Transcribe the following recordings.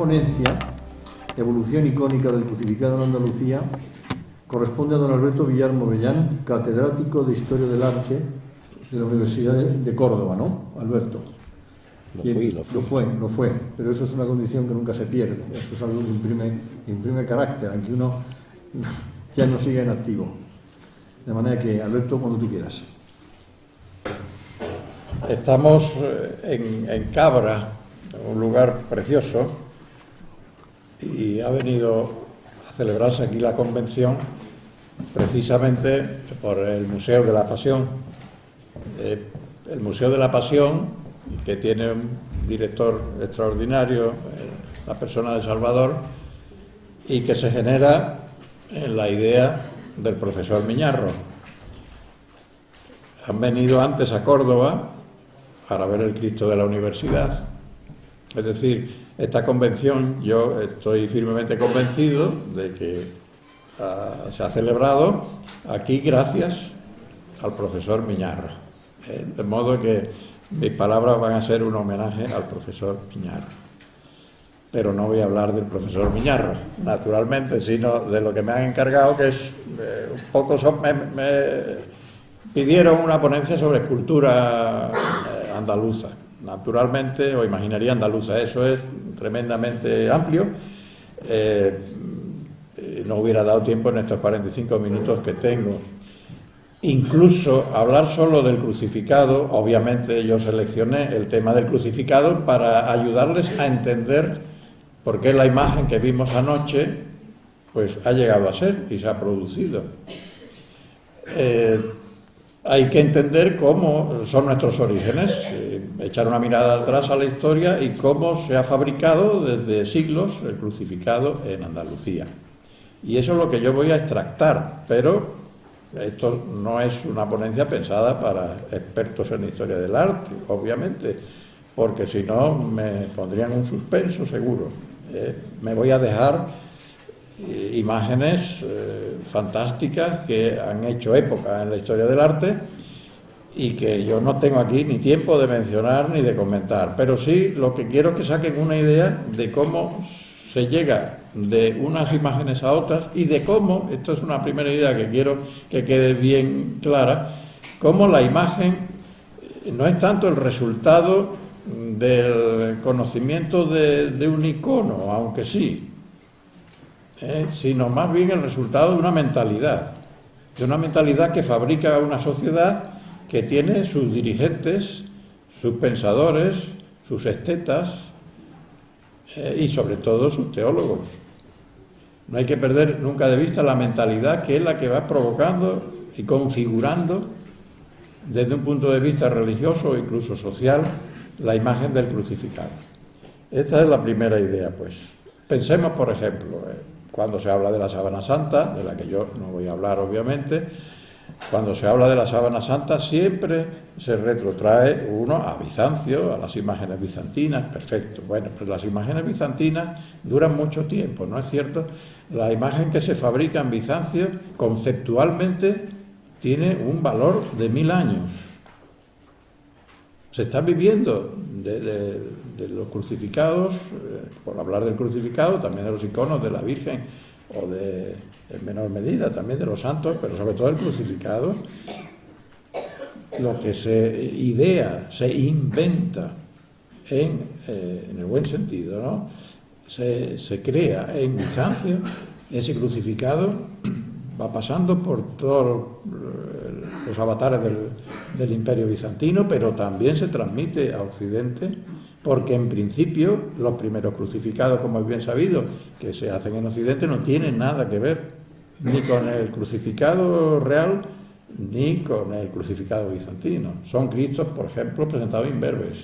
ponencia, Evolución icónica del crucificado en Andalucía, corresponde a don Alberto Villar Movellán, catedrático de Historia del Arte de la Universidad de Córdoba, ¿no, Alberto? Lo fue, pero eso es una condición que nunca se pierde, eso es algo que imprime carácter, aunque uno ya no siga en activo. De manera que, Alberto, cuando tú quieras. Estamos en Cabra, un lugar precioso, y ha venido a celebrarse aquí la convención precisamente por el Museo de la Pasión. El Museo de la Pasión, que tiene un director extraordinario, la persona de Salvador, y que se genera en la idea del profesor Miñarro. Han venido antes a Córdoba para ver el Cristo de la Universidad. Es decir, esta convención, yo estoy firmemente convencido de que se ha celebrado aquí gracias al profesor Miñarro. De modo que mis palabras van a ser un homenaje al profesor Miñarro. Pero no voy a hablar del profesor Miñarro, naturalmente, sino de lo que me han encargado, que es un poco... me pidieron una ponencia sobre escultura andaluza, naturalmente, o imaginería andaluza. Eso es tremendamente amplio. No hubiera dado tiempo en estos 45 minutos que tengo. Incluso hablar solo del crucificado, obviamente yo seleccioné el tema del crucificado para ayudarles a entender por qué la imagen que vimos anoche pues ha llegado a ser y se ha producido. Hay que entender cómo son nuestros orígenes, echar una mirada atrás a la historia y cómo se ha fabricado desde siglos el crucificado en Andalucía. Y eso es lo que yo voy a extractar, pero esto no es una ponencia pensada para expertos en historia del arte, obviamente, porque si no me pondrían un suspenso seguro. Me voy a dejar imágenes fantásticas que han hecho época en la historia del arte y que yo no tengo aquí ni tiempo de mencionar ni de comentar, pero sí lo que quiero es que saquen una idea de cómo se llega de unas imágenes a otras y de cómo, esto es una primera idea que quiero que quede bien clara, cómo la imagen no es tanto el resultado del conocimiento de un icono, aunque sí, sino más bien el resultado de una mentalidad que fabrica una sociedad que tiene sus dirigentes, sus pensadores, sus estetas y sobre todo sus teólogos. No hay que perder nunca de vista la mentalidad que es la que va provocando y configurando desde un punto de vista religioso o incluso social la imagen del crucificado. Esta es la primera idea, pues. Pensemos, por ejemplo, cuando se habla de la Sábana Santa, de la que yo no voy a hablar obviamente, cuando se habla de la Sábana Santa siempre se retrotrae uno a Bizancio, a las imágenes bizantinas, perfecto. Bueno, pues las imágenes bizantinas duran mucho tiempo, ¿no es cierto? La imagen que se fabrica en Bizancio conceptualmente tiene un valor de 1000 años. Se está viviendo de los crucificados, por hablar del crucificado, también de los iconos de la Virgen, o en menor medida también de los santos, pero sobre todo el crucificado, lo que se idea, se inventa en el buen sentido, ¿no? Se crea en Bizancio, ese crucificado va pasando por todos los avatares del Imperio Bizantino, pero también se transmite a Occidente, porque en principio los primeros crucificados, como es bien sabido, que se hacen en Occidente, no tienen nada que ver ni con el crucificado real ni con el crucificado bizantino. Son Cristos, por ejemplo, presentados imberbes.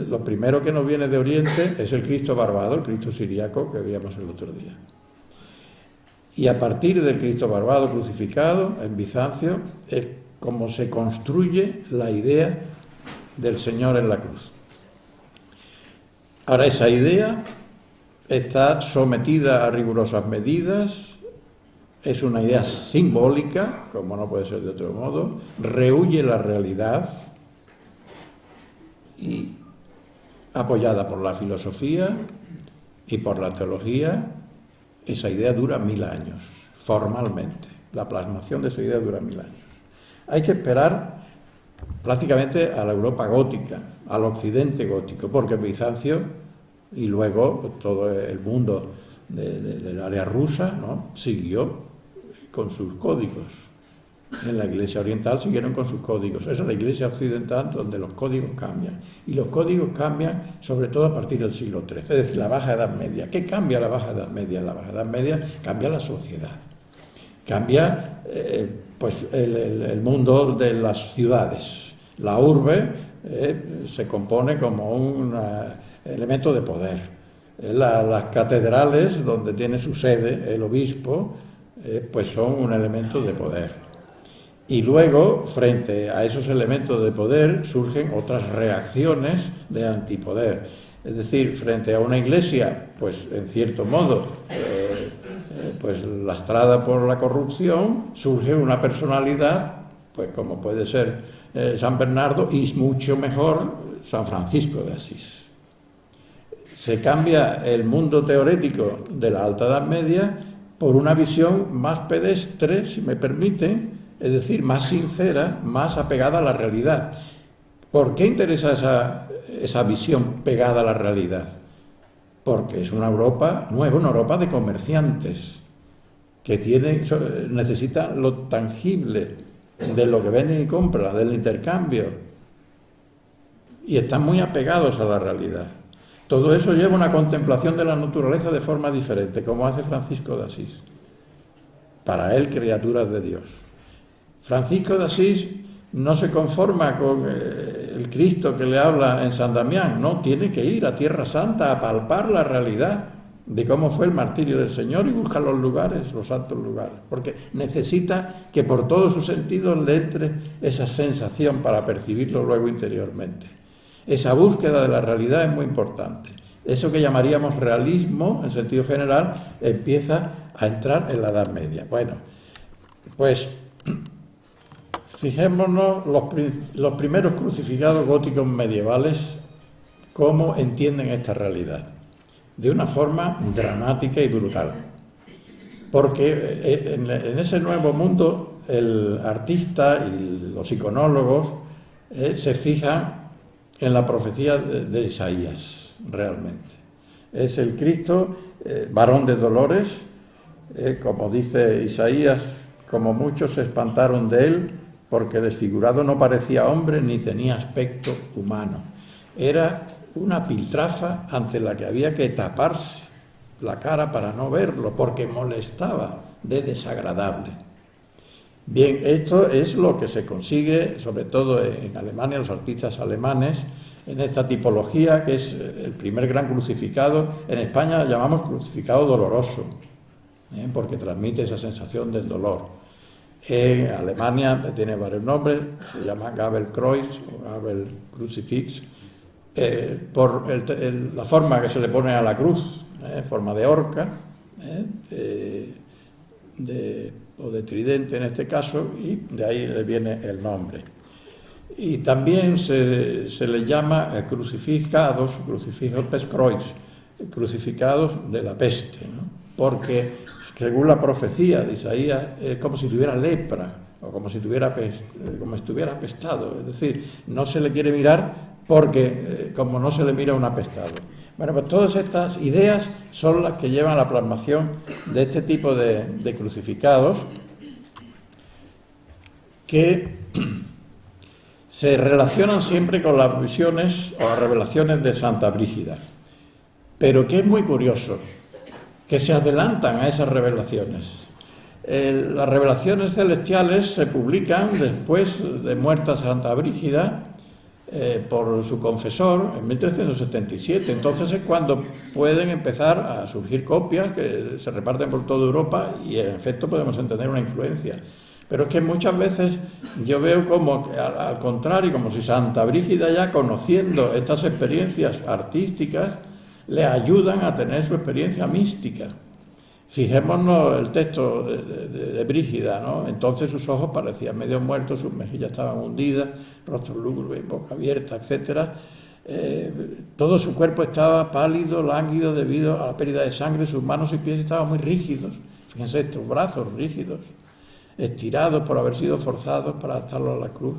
Lo primero que nos viene de Oriente es el Cristo barbado, el Cristo siríaco que veíamos el otro día. Y a partir del Cristo barbado crucificado en Bizancio es como se construye la idea del Señor en la cruz. Ahora, esa idea está sometida a rigurosas medidas, es una idea simbólica, como no puede ser de otro modo, rehúye la realidad y apoyada por la filosofía, Y por la teología, esa idea dura 1000 años, formalmente. La plasmación de esa idea dura 1000 años. Hay que esperar prácticamente a la Europa gótica, al occidente gótico, porque Bizancio y luego pues, todo el mundo del área rusa, ¿no?, siguió con sus códigos. En la Iglesia oriental siguieron con sus códigos. Esa es la Iglesia occidental donde los códigos cambian. Y los códigos cambian sobre todo a partir del siglo XIII, es decir, la Baja Edad Media. ¿Qué cambia la Baja Edad Media? La Baja Edad Media cambia la sociedad. Cambia pues el mundo de las ciudades. La urbe se compone como un elemento de poder. Las catedrales, donde tiene su sede el obispo, pues son un elemento de poder. Y luego, frente a esos elementos de poder, surgen otras reacciones de antipoder. Es decir, frente a una iglesia, pues en cierto modo, pues lastrada por la corrupción, surge una personalidad, pues como puede ser San Bernardo, y mucho mejor San Francisco de Asís. Se cambia el mundo teorético de la Alta Edad Media por una visión más pedestre, si me permiten, es decir, más sincera, más apegada a la realidad. ¿Por qué interesa esa visión pegada a la realidad? Porque es una Europa nueva, una Europa de comerciantes, que necesitan lo tangible de lo que venden y compran, del intercambio, y están muy apegados a la realidad. Todo eso lleva a una contemplación de la naturaleza de forma diferente, como hace Francisco de Asís. Para él, criaturas de Dios. Francisco de Asís no se conforma con el Cristo que le habla en San Damián, no, tiene que ir a Tierra Santa a palpar la realidad de cómo fue el martirio del Señor y buscar los lugares, los santos lugares, porque necesita que por todos sus sentidos le entre esa sensación para percibirlo luego interiormente. Esa búsqueda de la realidad es muy importante. Eso que llamaríamos realismo, en sentido general, empieza a entrar en la Edad Media. Bueno, pues fijémonos los primeros crucificados góticos medievales, cómo entienden esta realidad, de una forma dramática y brutal. Porque en ese nuevo mundo el artista y los iconólogos se fijan en la profecía de Isaías, realmente. Es el Cristo, varón de dolores, como dice Isaías, como muchos se espantaron de él, porque desfigurado no parecía hombre ni tenía aspecto humano. Era una piltrafa ante la que había que taparse la cara para no verlo, porque molestaba de desagradable. Bien, esto es lo que se consigue, sobre todo en Alemania, los artistas alemanes, en esta tipología, que es el primer gran crucificado. En España llamamos crucificado doloroso, porque transmite esa sensación del dolor. En Alemania tiene varios nombres, se llama Gabelkreuz o Gabel Crucifix, por la forma que se le pone a la cruz, forma de horca, o de tridente en este caso, y de ahí le viene el nombre. Y también se le llama crucificados, crucifijos Pestkreuz, crucificados de la peste, ¿no? Porque según la profecía de Isaías es como si tuviera lepra o como si estuviera apestado, es decir, no se le quiere mirar porque como no se le mira a un apestado. Bueno, pues todas estas ideas son las que llevan a la plasmación de este tipo de crucificados que se relacionan siempre con las visiones o las revelaciones de Santa Brígida, pero que es muy curioso, que se adelantan a esas revelaciones. Las revelaciones celestiales se publican después de muerta Santa Brígida por su confesor en 1377. Entonces es cuando pueden empezar a surgir copias que se reparten por toda Europa y en efecto podemos entender una influencia. Pero es que muchas veces yo veo como que, al contrario, como si Santa Brígida, ya conociendo estas experiencias artísticas, le ayudan a tener su experiencia mística. Fijémonos el texto de Brígida, ¿no? Entonces sus ojos parecían medio muertos, sus mejillas estaban hundidas, rostro lúgubre, boca abierta, etc. todo su cuerpo estaba pálido, lánguido debido a la pérdida de sangre, sus manos y pies estaban muy rígidos, fíjense estos brazos rígidos, estirados por haber sido forzados para atarlo a la cruz.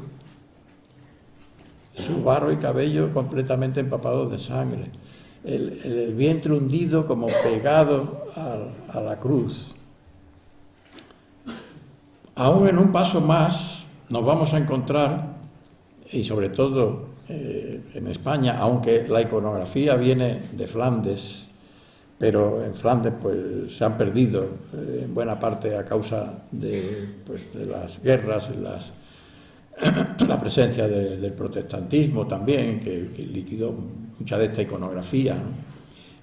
Su barro y cabello completamente empapados de sangre, el vientre hundido como pegado a la cruz. Aún en un paso más nos vamos a encontrar, y sobre todo en España, aunque la iconografía viene de Flandes, pero en Flandes pues se han perdido en buena parte a causa de las guerras y la presencia del protestantismo también, que liquidó mucha de esta iconografía, ¿no?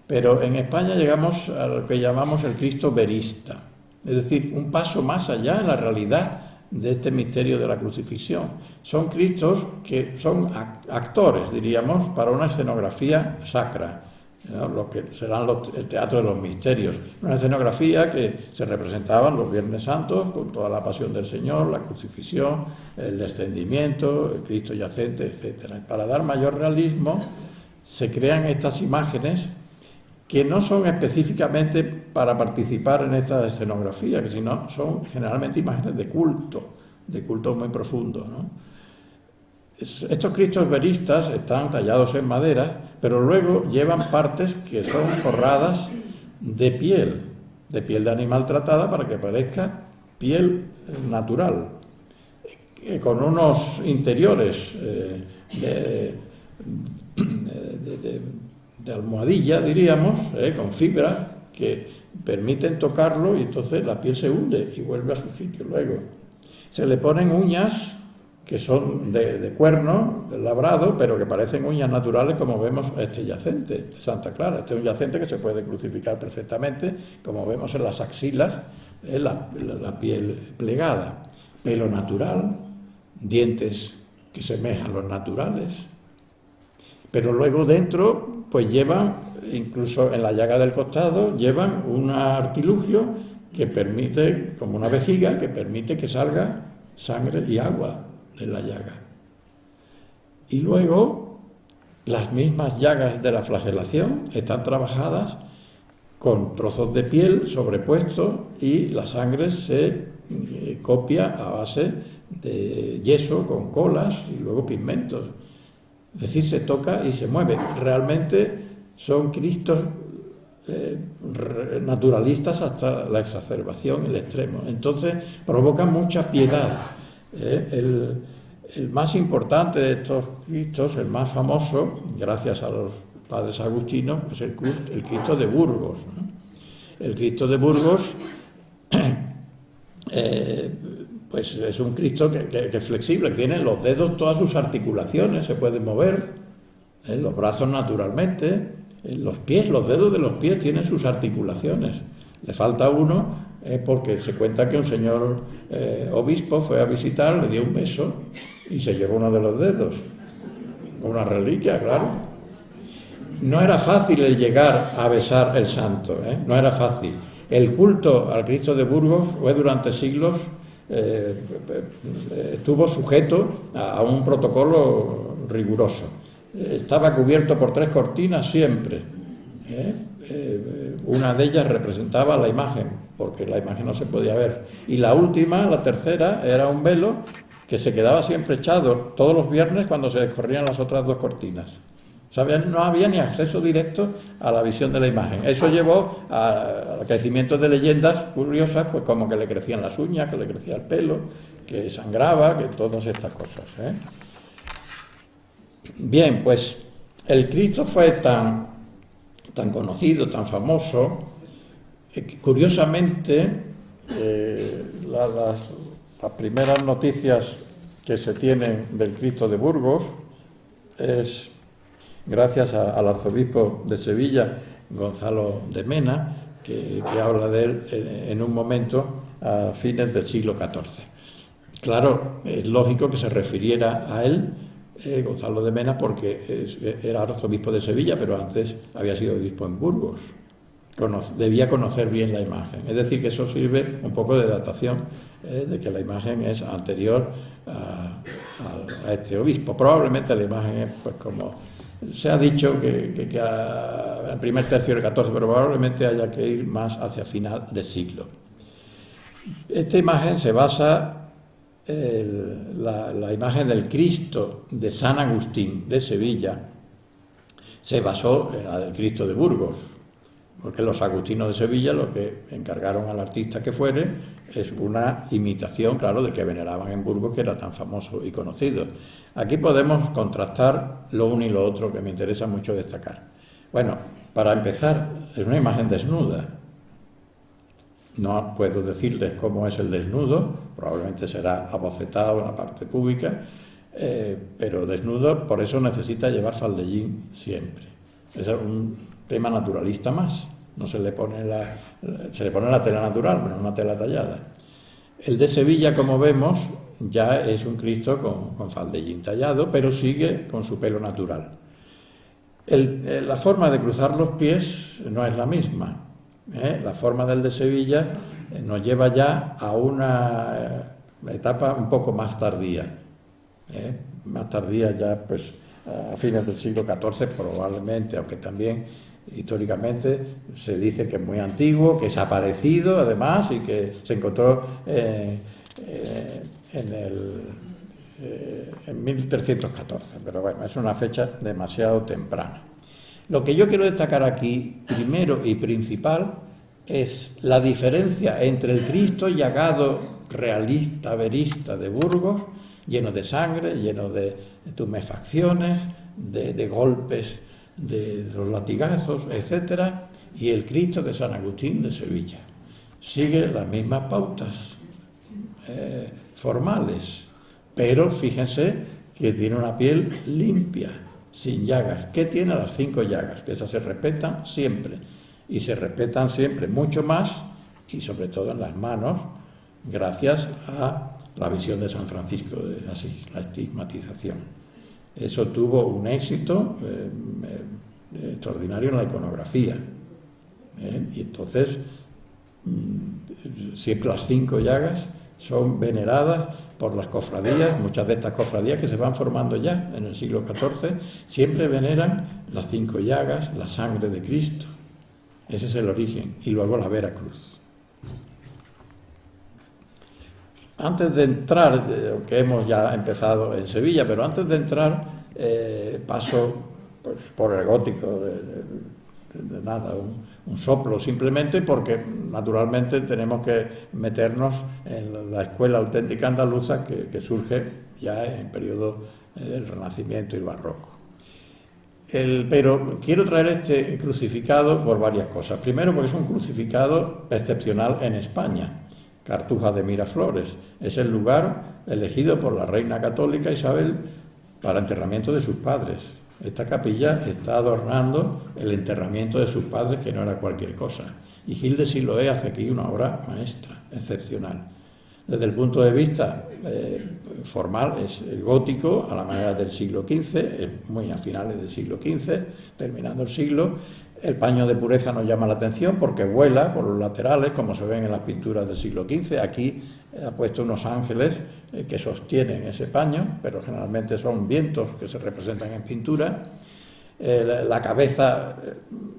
Pero en España llegamos a lo que llamamos el Cristo verista, es decir, un paso más allá en la realidad de este misterio de la crucifixión. Son Cristos que son actores, diríamos, para una escenografía sacra, ¿no? Lo que serán el teatro de los misterios, una escenografía que se representaban los Viernes Santos con toda la pasión del Señor, la crucifixión, el descendimiento, el Cristo yacente, etc. Para dar mayor realismo se crean estas imágenes que no son específicamente para participar en esta escenografía, que sino son generalmente imágenes de culto muy profundo, ¿no? Estos Cristos veristas están tallados en madera, pero luego llevan partes que son forradas de piel de animal tratada para que parezca piel natural, con unos interiores de almohadilla, diríamos, con fibras que permiten tocarlo y entonces la piel se hunde y vuelve a su sitio luego. Se le ponen uñas que son de cuerno, de labrado, pero que parecen uñas naturales, como vemos este yacente de Santa Clara. Este es un yacente que se puede crucificar perfectamente, como vemos en las axilas, la piel plegada, pelo natural, dientes que semejan los naturales. Pero luego dentro, pues llevan, incluso en la llaga del costado, llevan un artilugio que permite, como una vejiga, que permite que salga sangre y agua de la llaga. Y luego, las mismas llagas de la flagelación están trabajadas con trozos de piel sobrepuestos y la sangre se copia a base de yeso con colas y luego pigmentos. Es decir, se toca y se mueve. Realmente son Cristos naturalistas hasta la exacerbación, el extremo. Entonces provocan mucha piedad. El más importante de estos Cristos, el más famoso, gracias a los padres agustinos, es el Cristo de Burgos, ¿no? El Cristo de Burgos pues es un Cristo que es flexible, tiene los dedos, todas sus articulaciones se pueden mover, los brazos naturalmente, los pies, los dedos de los pies tienen sus articulaciones. Le falta uno porque se cuenta que un señor obispo fue a visitar, le dio un beso y se llevó uno de los dedos, una reliquia, claro. No era fácil el llegar a besar el santo, no era fácil. El culto al Cristo de Burgos fue durante siglos, estuvo sujeto a un protocolo riguroso. Estaba cubierto por 3 cortinas siempre. Una de ellas representaba la imagen, porque la imagen no se podía ver. Y la última, la tercera, era un velo que se quedaba siempre echado todos los viernes cuando se descorrían las otras 2 cortinas. O sea, no había ni acceso directo a la visión de la imagen. Eso llevó al crecimiento de leyendas curiosas, pues como que le crecían las uñas, que le crecía el pelo, que sangraba, que todas estas cosas, Bien, pues el Cristo fue tan conocido, tan famoso, que curiosamente las primeras noticias que se tienen del Cristo de Burgos es gracias al arzobispo de Sevilla, Gonzalo de Mena, que habla de él en un momento a fines del siglo XIV. Claro, es lógico que se refiriera a él, Gonzalo de Mena, porque era arzobispo de Sevilla, pero antes había sido obispo en Burgos. Debía conocer bien la imagen. Es decir, que eso sirve un poco de datación de que la imagen es anterior a este obispo. Probablemente la imagen es pues como Se ha dicho que al primer tercio del XIV, pero probablemente haya que ir más hacia final de siglo. Esta imagen se basa la imagen del Cristo de San Agustín de Sevilla se basó en la del Cristo de Burgos, porque los agustinos de Sevilla lo que encargaron al artista que fuere es una imitación, claro, del que veneraban en Burgos, que era tan famoso y conocido. Aquí podemos contrastar lo uno y lo otro, que me interesa mucho destacar. Bueno, para empezar, es una imagen desnuda. No puedo decirles cómo es el desnudo, probablemente será abocetado en la parte pública, pero desnudo, por eso necesita llevar faldellín siempre. Es un tema naturalista más, no se le pone se le pone la tela natural, pero no una tela tallada. El de Sevilla, como vemos, ya es un Cristo con faldellín tallado, pero sigue con su pelo natural. La forma de cruzar los pies no es la misma. La forma del de Sevilla nos lleva ya a una etapa un poco más tardía. Más tardía ya pues a fines del siglo XIV probablemente, aunque también históricamente se dice que es muy antiguo, que es aparecido además y que se encontró en 1314, pero bueno, es una fecha demasiado temprana. Lo que yo quiero destacar aquí, primero y principal, es la diferencia entre el Cristo llagado realista, verista de Burgos, lleno de sangre, lleno de tumefacciones, de golpes, de los latigazos, etcétera, y el Cristo de San Agustín de Sevilla. Sigue las mismas pautas formales, pero fíjense que tiene una piel limpia, sin llagas. ¿Qué tiene? Las 5 llagas, que esas se respetan siempre, y se respetan siempre mucho más, y sobre todo en las manos, gracias a la visión de San Francisco de Asís, la estigmatización. Eso tuvo un éxito extraordinario en la iconografía. Y entonces, siempre las 5 llagas son veneradas por las cofradías. Muchas de estas cofradías que se van formando ya en el siglo XIV, siempre veneran las 5 llagas, la sangre de Cristo. Ese es el origen. Y luego la Vera Cruz. Antes de entrar, que hemos ya empezado en Sevilla, pero antes de entrar paso pues, por el gótico de nada, un soplo simplemente, porque naturalmente tenemos que meternos en la escuela auténtica andaluza que surge ya en el periodo del Renacimiento y el Barroco. Pero quiero traer este crucificado por varias cosas. Primero, porque es un crucificado excepcional en España. Cartuja de Miraflores es el lugar elegido por la reina católica Isabel para enterramiento de sus padres. Esta capilla está adornando el enterramiento de sus padres, que no era cualquier cosa. Y Gil de Siloé hace aquí una obra maestra, excepcional. Desde el punto de vista formal es el gótico, a la manera del siglo XV, es muy a finales del siglo XV, terminando el siglo. El paño de pureza nos llama la atención porque vuela por los laterales, como se ven en las pinturas del siglo XV. Aquí ha puesto unos ángeles que sostienen ese paño, pero generalmente son vientos que se representan en pintura. La cabeza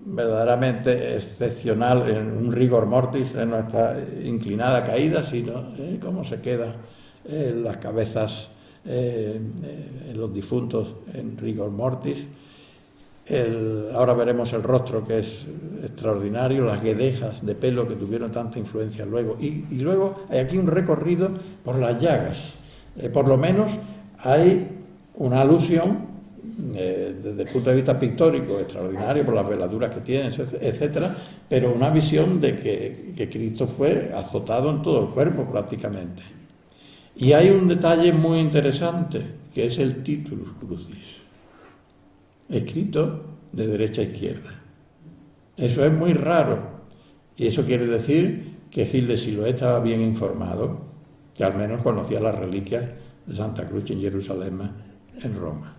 verdaderamente excepcional en un rigor mortis, no está inclinada, caída, sino cómo se quedan las cabezas en los difuntos en rigor mortis. Ahora veremos el rostro, que es extraordinario, las guedejas de pelo que tuvieron tanta influencia luego. Y luego hay aquí un recorrido por las llagas. Por lo menos hay una alusión, desde el punto de vista pictórico, extraordinario por las veladuras que tiene, etcétera, pero una visión de que Cristo fue azotado en todo el cuerpo prácticamente. Y hay un detalle muy interesante, que es el Titulus Crucis, escrito de derecha a izquierda. Eso es muy raro, y eso quiere decir que Gil de Siloé estaba bien informado, que al menos conocía las reliquias de Santa Cruz en Jerusalén, en Roma.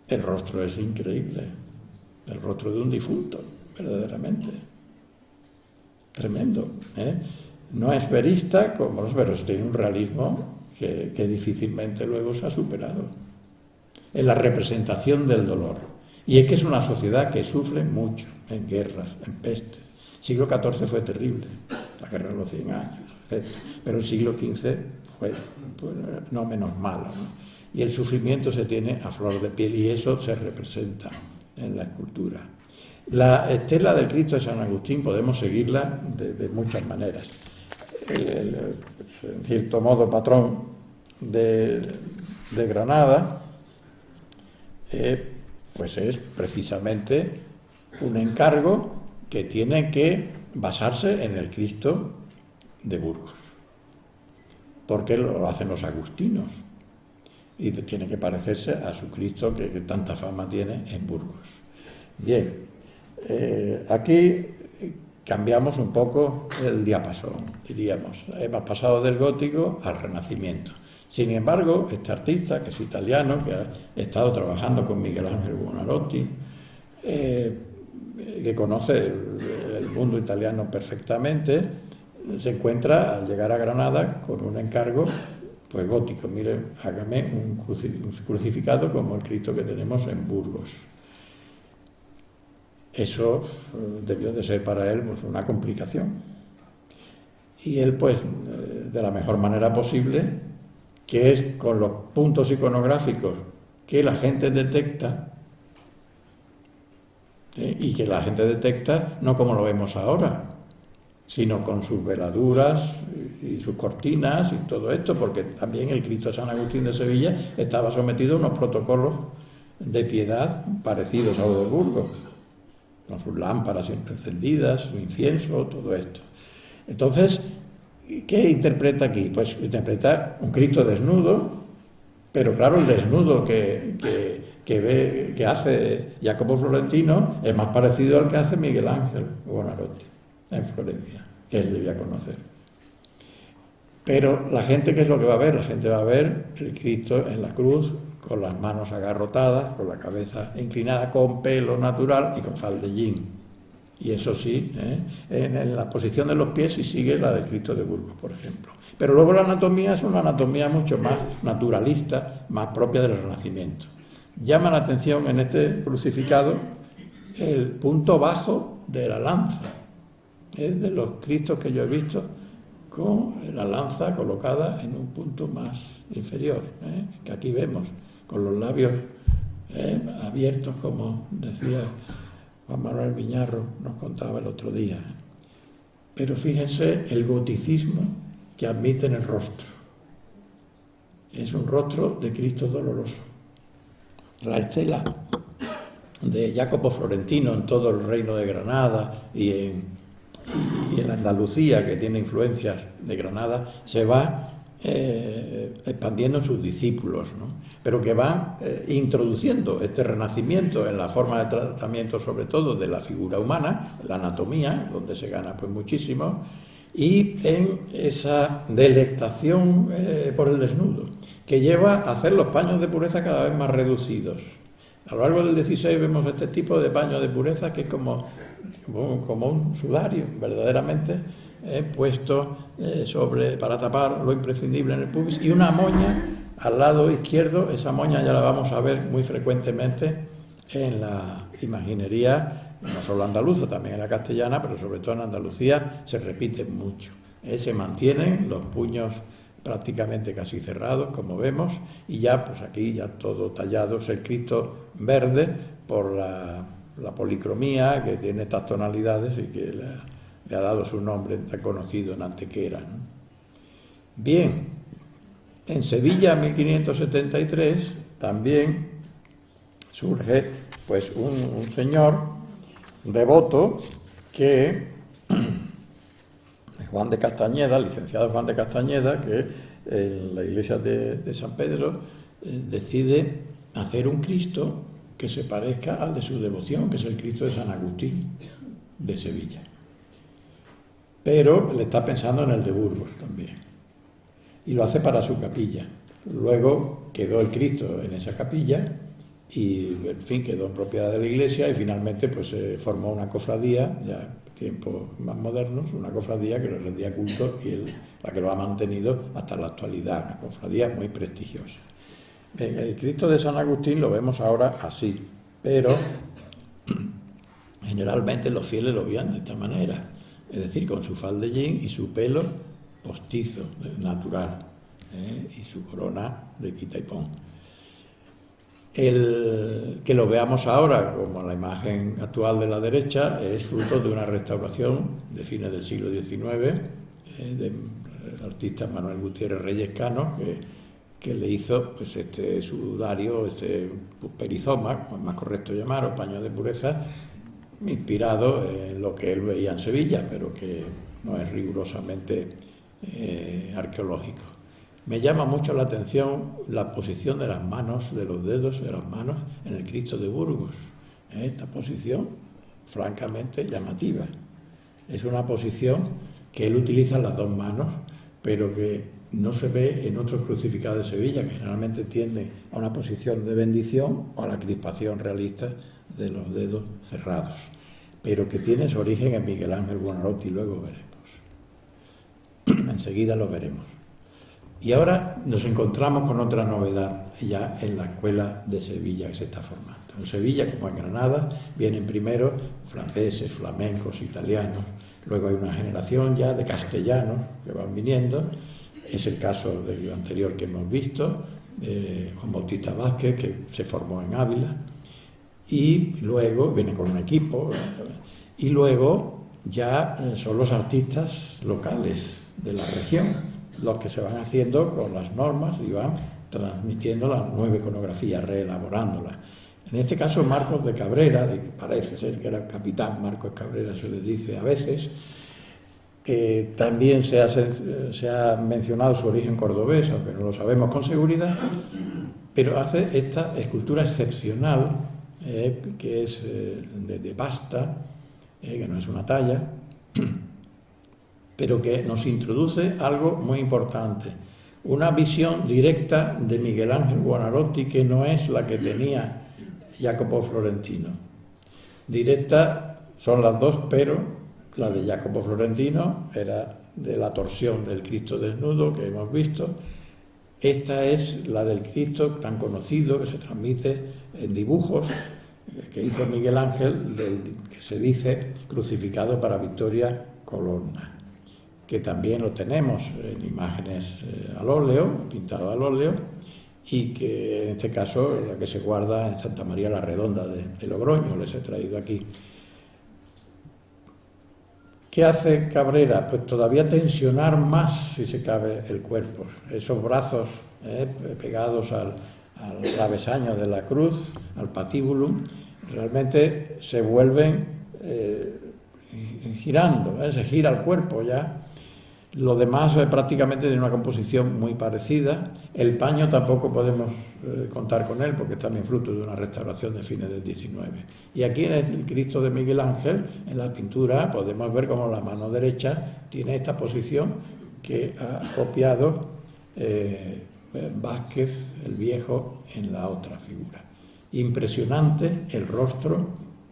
El rostro es increíble, el rostro de un difunto, verdaderamente. Tremendo. No es verista, pero tiene un realismo que difícilmente luego se ha superado. en la representación del dolor. Y es que es una sociedad que sufre mucho en guerras, en pestes. El siglo XIV fue terrible, la guerra de los 100 años, etc. Pero el siglo XV fue pues, no menos malo, ¿no? Y el sufrimiento se tiene a flor de piel y eso se representa en la escultura. La estela del Cristo de San Agustín podemos seguirla de muchas maneras. En cierto modo, patrón de Granada, pues es precisamente un encargo que tiene que basarse en el Cristo de Burgos, porque lo hacen los agustinos y tiene que parecerse a su Cristo que tanta fama tiene en Burgos. Bien, aquí cambiamos un poco el diapasón, diríamos. Hemos pasado del gótico al Renacimiento. Sin embargo, este artista, que es italiano, que ha estado trabajando con Miguel Ángel Buonarroti, que conoce el mundo italiano perfectamente, se encuentra al llegar a Granada con un encargo pues gótico. Miren, hágame un crucificado como el Cristo que tenemos en Burgos. Eso debió de ser para él pues, una complicación. Y él, pues, de la mejor manera posible, que es con los puntos iconográficos que la gente detecta, y que la gente detecta no como lo vemos ahora, sino con sus veladuras y sus cortinas y todo esto, porque también el Cristo de San Agustín de Sevilla estaba sometido a unos protocolos de piedad parecidos a los de Burgos, con sus lámparas siempre encendidas, su incienso, todo esto. Entonces, ¿qué interpreta aquí? Pues interpreta un Cristo desnudo, pero claro, el desnudo que hace Jacopo Florentino es más parecido al que hace Miguel Ángel Buonarroti en Florencia, que él debía conocer. Pero la gente, ¿qué es lo que va a ver? La gente va a ver el Cristo en la cruz, con las manos agarrotadas, con la cabeza inclinada, con pelo natural y con faldellín. Y eso sí, en la posición de los pies sí sigue la del Cristo de Burgos, por ejemplo. Pero luego la anatomía es una anatomía mucho más naturalista, más propia del Renacimiento. Llama la atención en este crucificado el punto bajo de la lanza. Es de los Cristos que yo he visto con la lanza colocada en un punto más inferior, que aquí vemos, con los labios abiertos, como decía Juan Manuel Viñarro, nos contaba el otro día. Pero fíjense el goticismo que admite en el rostro. Es un rostro de Cristo doloroso. La estela de Jacopo Florentino en todo el reino de Granada y en Andalucía, que tiene influencias de Granada, se va expandiendo en sus discípulos, ¿no? Pero que van introduciendo este renacimiento en la forma de tratamiento, sobre todo de la figura humana, la anatomía, donde se gana pues muchísimo, y en esa delectación por el desnudo, que lleva a hacer los paños de pureza cada vez más reducidos. A lo largo del XVI vemos este tipo de paño de pureza que es como un sudario, verdaderamente, puesto para tapar lo imprescindible en el pubis, y una moña al lado izquierdo. Esa moña ya la vamos a ver muy frecuentemente en la imaginería, no solo andaluza, también en la castellana, pero sobre todo en Andalucía se repite mucho. Se mantienen los puños prácticamente casi cerrados, como vemos, y ya pues aquí ya todo tallado, es el Cristo verde por la policromía, que tiene estas tonalidades y que le ha dado su nombre tan conocido en Antequera, ¿no? Bien, en Sevilla, en 1573, también surge pues un señor devoto que Juan de Castañeda, el licenciado Juan de Castañeda, que en la iglesia de San Pedro decide hacer un Cristo que se parezca al de su devoción, que es el Cristo de San Agustín de Sevilla. Pero le está pensando en el de Burgos también. Y lo hace para su capilla. Luego quedó el Cristo en esa capilla y, en fin, quedó en propiedad de la iglesia y finalmente pues se formó una cofradía, ya tiempos más modernos, una cofradía que le rendía culto y la que lo ha mantenido hasta la actualidad, una cofradía muy prestigiosa. Bien, el Cristo de San Agustín lo vemos ahora así, pero generalmente los fieles lo veían de esta manera, es decir, con su faldellín y su pelo postizo, natural, y su corona de quita y pon. El que lo veamos ahora como la imagen actual de la derecha es fruto de una restauración de fines del siglo XIX del artista Manuel Gutiérrez Reyes Cano, que le hizo pues este sudario, este perizoma, más correcto llamar, o paño de pureza, inspirado en lo que él veía en Sevilla, pero que no es rigurosamente arqueológico. Me llama mucho la atención la posición de las manos, de los dedos de las manos en el Cristo de Burgos. Esta posición francamente llamativa. Es una posición que él utiliza las dos manos, pero que no se ve en otros crucificados de Sevilla, que generalmente tienden a una posición de bendición o a la crispación realista de los dedos cerrados, pero que tiene su origen en Miguel Ángel Buonarroti, luego veremos. Enseguida lo veremos. Y ahora nos encontramos con otra novedad ya en la escuela de Sevilla que se está formando. En Sevilla, como en Granada, vienen primero franceses, flamencos, italianos, luego hay una generación ya de castellanos que van viniendo. Es el caso del anterior que hemos visto, Juan Bautista Vázquez, que se formó en Ávila, y luego viene con un equipo, y luego ya son los artistas locales de la región los que se van haciendo con las normas y van transmitiendo la nueva iconografía, reelaborándola. En este caso Marcos de Cabrera, parece ser que era capitán Marcos Cabrera, se le dice a veces, también se ha mencionado su origen cordobés, aunque no lo sabemos con seguridad, pero hace esta escultura excepcional, que es de pasta, que no es una talla, pero que nos introduce algo muy importante, una visión directa de Miguel Ángel Buonarroti, que no es la que tenía Jacopo Florentino. Directa son las dos, pero la de Jacopo Florentino era de la torsión del Cristo desnudo que hemos visto. Esta es la del Cristo tan conocido que se transmite en dibujos que hizo Miguel Ángel, que se dice crucificado para Victoria Colonna, que también lo tenemos en imágenes al óleo, pintado al óleo, y que en este caso la que se guarda en Santa María la Redonda de Logroño, les he traído aquí. ¿Qué hace Cabrera? Pues todavía tensionar más, si se cabe, el cuerpo. Esos brazos pegados al travesaño de la cruz, al patíbulum, realmente se vuelven girando, se gira el cuerpo ya. Lo demás prácticamente tiene una composición muy parecida. El paño tampoco podemos contar con él porque es también fruto de una restauración de fines del XIX. Y aquí en el Cristo de Miguel Ángel, en la pintura, podemos ver cómo la mano derecha tiene esta posición que ha copiado Vázquez el Viejo en la otra figura. Impresionante el rostro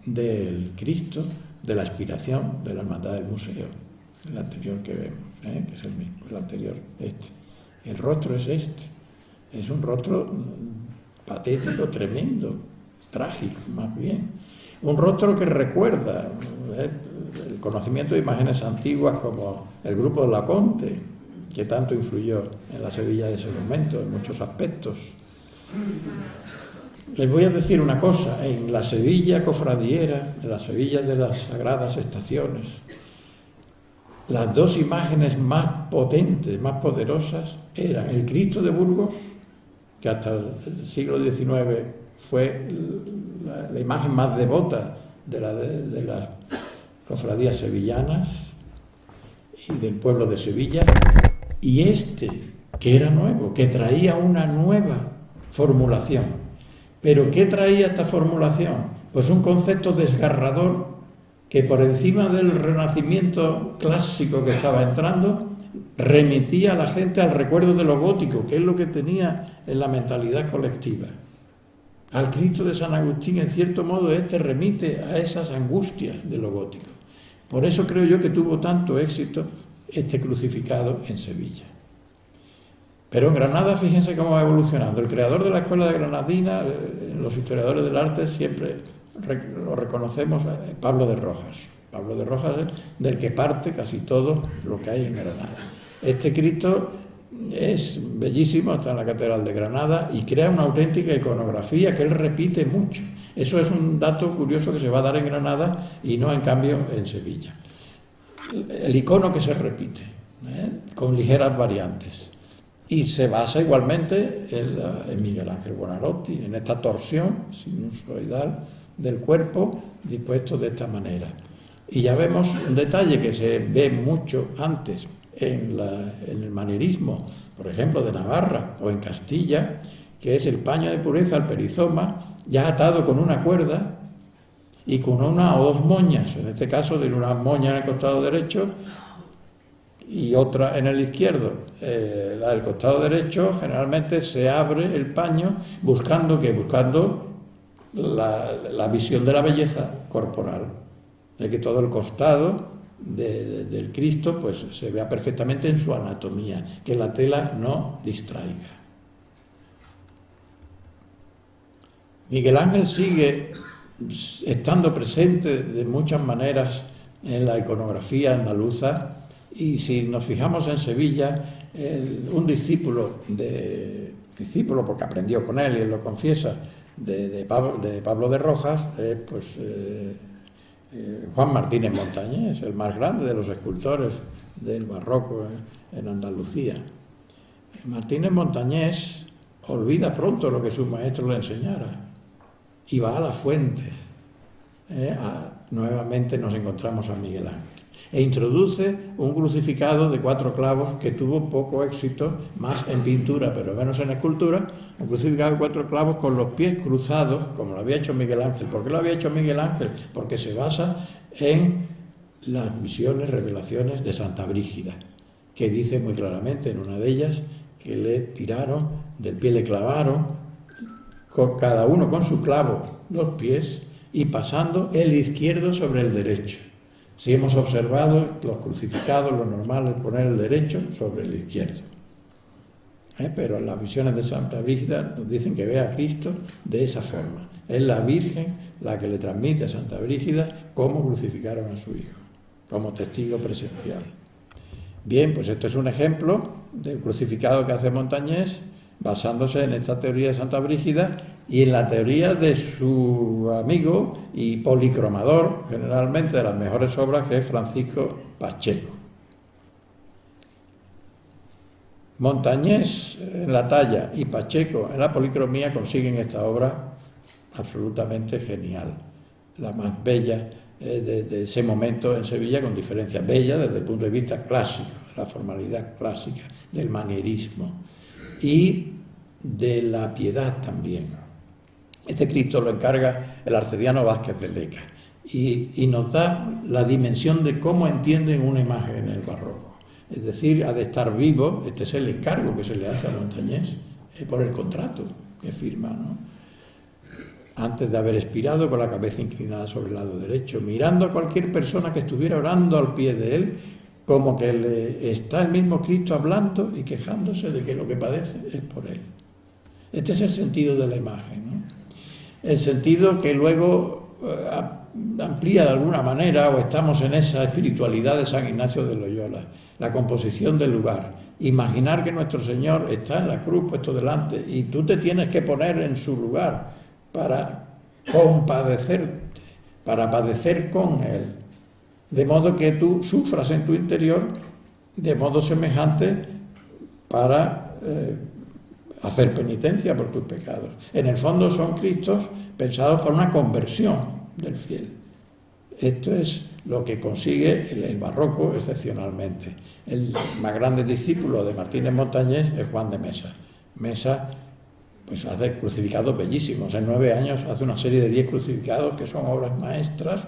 del Cristo de la Expiración de la Hermandad del Museo, el anterior que vemos, que es el mismo, el anterior, este. El rostro es este, es un rostro patético, tremendo, trágico más bien. Un rostro que recuerda el conocimiento de imágenes antiguas como el grupo de Laconte, que tanto influyó en la Sevilla de ese momento, en muchos aspectos. Les voy a decir una cosa, en la Sevilla cofradiera, en la Sevilla de las Sagradas Estaciones, las dos imágenes más potentes, más poderosas, eran el Cristo de Burgos, que hasta el siglo XIX fue la imagen más devota de las cofradías sevillanas y del pueblo de Sevilla, y este, que era nuevo, que traía una nueva formulación. ¿Pero qué traía esta formulación? Pues un concepto desgarrador que por encima del renacimiento clásico que estaba entrando, remitía a la gente al recuerdo de lo gótico, que es lo que tenía en la mentalidad colectiva. Al Cristo de San Agustín, en cierto modo, este remite a esas angustias de lo gótico. Por eso creo yo que tuvo tanto éxito este crucificado en Sevilla. Pero en Granada, fíjense cómo va evolucionando. El creador de la escuela de Granadina, los historiadores del arte siempre lo reconocemos, Pablo de Rojas. Pablo de Rojas es del que parte casi todo lo que hay en Granada. Este Cristo es bellísimo, está en la Catedral de Granada y crea una auténtica iconografía que él repite mucho. Eso es un dato curioso que se va a dar en Granada y no, en cambio, en Sevilla. El icono que se repite, con ligeras variantes. Y se basa igualmente en Miguel Ángel Buonarroti, en esta torsión sinusoidal del cuerpo dispuesto de esta manera. Y ya vemos un detalle que se ve mucho antes en el manierismo, por ejemplo, de Navarra o en Castilla, que es el paño de pureza al perizoma, ya atado con una cuerda y con una o dos moñas, en este caso de una moña en el costado derecho y otra en el izquierdo. La del costado derecho generalmente se abre el paño buscando la visión de la belleza corporal, de que todo el costado del Cristo pues se vea perfectamente en su anatomía, que la tela no distraiga. Miguel Ángel sigue estando presente de muchas maneras en la iconografía andaluza. Y si nos fijamos en Sevilla, un discípulo porque aprendió con él y él lo confiesa, de Pablo de Rojas, Juan Martínez Montañés, el más grande de los escultores del barroco en Andalucía. Martínez Montañés olvida pronto lo que su maestro le enseñara y va a la fuente. Nuevamente nos encontramos a Miguel Ángel. E introduce un crucificado de 4 clavos que tuvo poco éxito, más en pintura pero menos en escultura, un crucificado de 4 clavos con los pies cruzados, como lo había hecho Miguel Ángel. ¿Por qué lo había hecho Miguel Ángel? Porque se basa en las visiones, revelaciones de Santa Brígida, que dice muy claramente en una de ellas que le tiraron, del pie le clavaron, cada uno con su clavo, los pies, y pasando el izquierdo sobre el derecho. Si hemos observado los crucificados, lo normal es poner el derecho sobre el izquierdo. Pero las visiones de Santa Brígida nos dicen que ve a Cristo de esa forma. Es la Virgen la que le transmite a Santa Brígida cómo crucificaron a su hijo, como testigo presencial. Bien, pues esto es un ejemplo del crucificado que hace Montañés, basándose en esta teoría de Santa Brígida y en la teoría de su amigo y policromador, generalmente de las mejores obras, que es Francisco Pacheco. Montañés en la talla y Pacheco en la policromía consiguen esta obra absolutamente genial, la más bella de ese momento en Sevilla, con diferencia, bella desde el punto de vista clásico, la formalidad clásica, del manierismo y de la piedad también. Este Cristo lo encarga el arcediano Vázquez de Leca y nos da la dimensión de cómo entienden una imagen en el barroco. Es decir, ha de estar vivo. Este es el encargo que se le hace a Montañés por el contrato que firma, ¿no? Antes de haber expirado, con la cabeza inclinada sobre el lado derecho, mirando a cualquier persona que estuviera orando al pie de él, como que le está el mismo Cristo hablando y quejándose de que lo que padece es por él. Este es el sentido de la imagen, ¿no? El sentido que luego amplía de alguna manera, o estamos en esa espiritualidad de San Ignacio de Loyola, la composición del lugar. Imaginar que nuestro Señor está en la cruz puesto delante y tú te tienes que poner en su lugar para compadecerte, para padecer con Él, de modo que tú sufras en tu interior de modo semejante para hacer penitencia por tus pecados. En el fondo son Cristos pensados para una conversión del fiel. Esto es lo que consigue el barroco excepcionalmente. El más grande discípulo de Martínez Montañés es Juan de Mesa. Mesa pues hace crucificados bellísimos. En 9 años hace una serie de 10 crucificados que son obras maestras,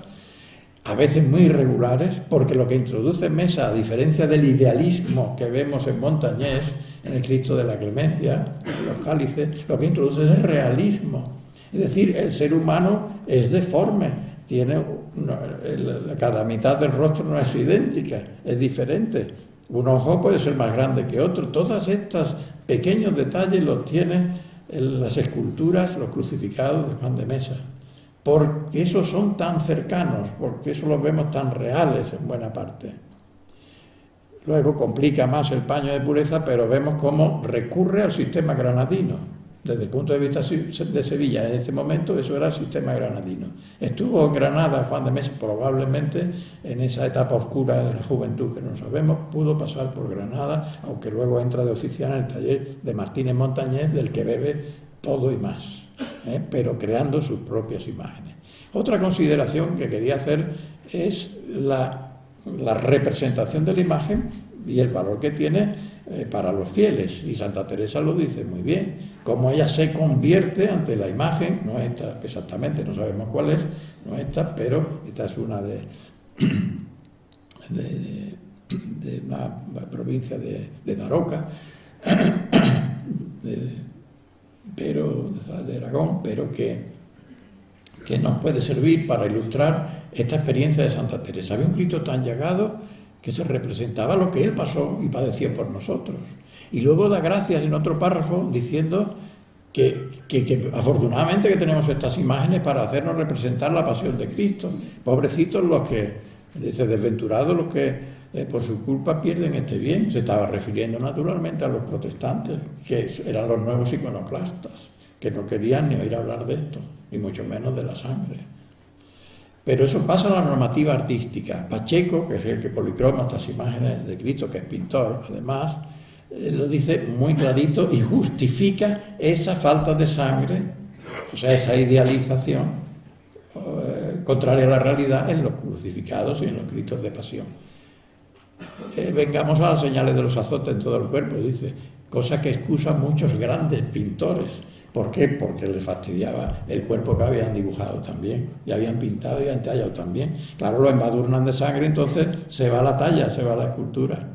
a veces muy irregulares, porque lo que introduce Mesa, a diferencia del idealismo que vemos en Montañés, en el Cristo de la Clemencia, en los cálices, lo que introduce es el realismo. Es decir, el ser humano es deforme, cada mitad del rostro no es idéntica, es diferente. Un ojo puede ser más grande que otro. Todas estas pequeños detalles los tiene en las esculturas, los crucificados de Juan de Mesa, porque esos son tan cercanos, porque eso los vemos tan reales en buena parte. Luego complica más el paño de pureza, pero vemos cómo recurre al sistema granadino. Desde el punto de vista de Sevilla, en ese momento eso era el sistema granadino. Estuvo en Granada Juan de Mesa, probablemente en esa etapa oscura de la juventud que no sabemos, pudo pasar por Granada, aunque luego entra de oficial en el taller de Martínez Montañés, del que bebe todo y más, pero creando sus propias imágenes. Otra consideración que quería hacer es la representación de la imagen y el valor que tiene para los fieles, y Santa Teresa lo dice muy bien, cómo ella se convierte ante la imagen, no esta exactamente, no sabemos cuál es, no esta, pero esta es una de una provincia de Daroca, de Aragón, pero que nos puede servir para ilustrar esta experiencia de Santa Teresa. Había un Cristo tan llegado que se representaba lo que él pasó y padeció por nosotros. Y luego da gracias en otro párrafo diciendo que afortunadamente que tenemos estas imágenes para hacernos representar la pasión de Cristo. Pobrecitos los que, desventurados los que por su culpa pierden este bien. Se estaba refiriendo naturalmente a los protestantes, que eran los nuevos iconoclastas, que no querían ni oír hablar de esto, y mucho menos de la sangre. Pero eso pasa a la normativa artística. Pacheco, que es el que policroma estas imágenes de Cristo, que es pintor, además, lo dice muy clarito y justifica esa falta de sangre, o sea, esa idealización contraria a la realidad en los crucificados y en los Cristos de pasión. Vengamos a las señales de los azotes en todo el cuerpo, dice, cosa que excusa muchos grandes pintores. ¿Por qué? Porque les fastidiaba el cuerpo que habían dibujado también, y habían pintado y habían tallado también. Claro, lo embadurnan de sangre, entonces se va la talla, se va la escultura.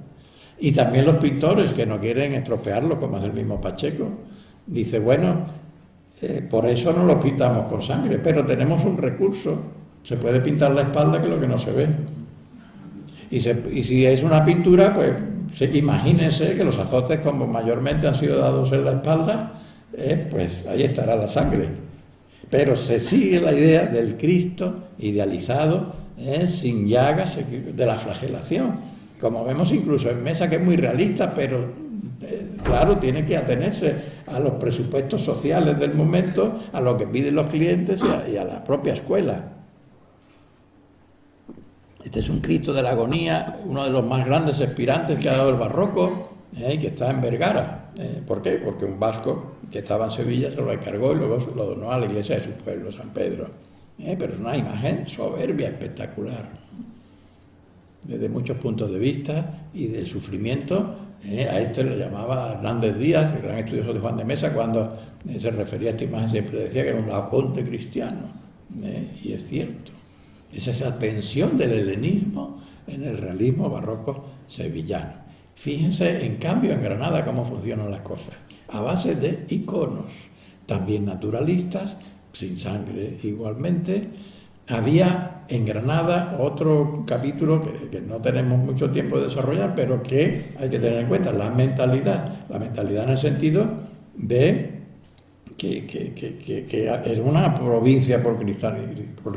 Y también los pintores que no quieren estropearlo, como es el mismo Pacheco. Dice, bueno, por eso no lo pintamos con sangre, pero tenemos un recurso. Se puede pintar la espalda, que es lo que no se ve. Y si es una pintura, pues imagínense que los azotes, como mayormente han sido dados en la espalda, pues ahí estará la sangre. Pero se sigue la idea del Cristo idealizado, sin llagas, de la flagelación, como vemos incluso en Mesa, que es muy realista, pero claro, tiene que atenerse a los presupuestos sociales del momento, a lo que piden los clientes y a la propia escuela. Este es un Cristo de la agonía, uno de los más grandes aspirantes que ha dado el barroco, que está en Vergara. ¿Por qué? Porque un vasco que estaba en Sevilla se lo encargó y luego lo donó a la iglesia de su pueblo, San Pedro. Pero es una imagen soberbia, espectacular, desde muchos puntos de vista, y del sufrimiento. A este le llamaba Hernández Díaz, el gran estudioso de Juan de Mesa, cuando se refería a esta imagen siempre decía que era un laoconte cristiano, y es cierto. Es esa tensión del helenismo en el realismo barroco sevillano. Fíjense, en cambio, en Granada cómo funcionan las cosas, a base de iconos, también naturalistas, sin sangre igualmente. Había en Granada otro capítulo que no tenemos mucho tiempo de desarrollar, pero que hay que tener en cuenta, la mentalidad en el sentido de que es una provincia por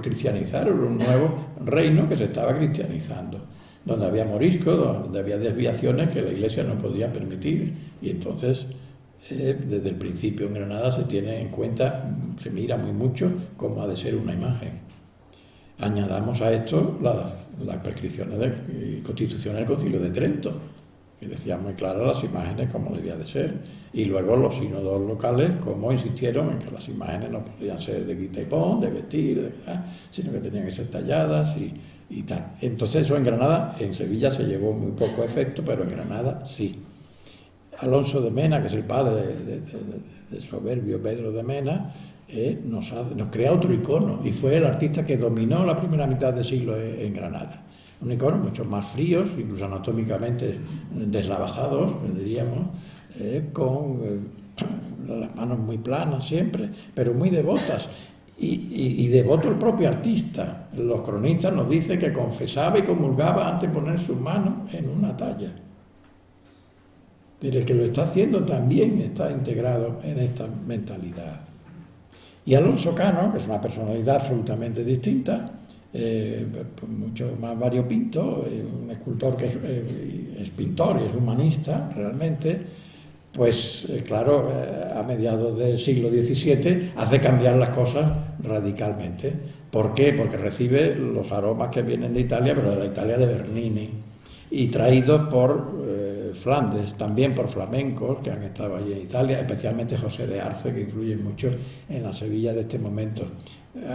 cristianizar, era un nuevo reino que se estaba cristianizando, donde había morisco, donde había desviaciones que la Iglesia no podía permitir, y entonces desde el principio en Granada se tiene en cuenta, se mira muy mucho cómo ha de ser una imagen. Añadamos a esto las prescripciones de Constitución del Concilio de Trento, que decían muy claras las imágenes como debía de ser, y luego los sínodos locales como insistieron en que las imágenes no podían ser de quita y pon, de vestir, sino que tenían que ser talladas y tal. Entonces eso en Granada, en Sevilla se llevó muy poco efecto, pero en Granada sí. Alonso de Mena, que es el padre de soberbio Pedro de Mena, nos crea otro icono, y fue el artista que dominó la primera mitad del siglo en Granada. Un icono mucho más fríos, incluso anatómicamente deslavajados, diríamos, con las manos muy planas siempre, pero muy devotas. Y devoto el propio artista. Los cronistas nos dicen que confesaba y comulgaba antes de poner sus manos en una talla. pero el que lo está haciendo también está integrado en esta mentalidad. Y Alonso Cano, que es una personalidad absolutamente distinta, mucho más variopinto, un escultor que es pintor y es humanista realmente, pues claro, a mediados del siglo XVII hace cambiar las cosas radicalmente. ¿Por qué? Porque recibe los aromas que vienen de Italia, pero de la Italia de Bernini, y traídos por Flandes, también por flamencos que han estado allí en Italia, especialmente José de Arce, que influye mucho en la Sevilla de este momento.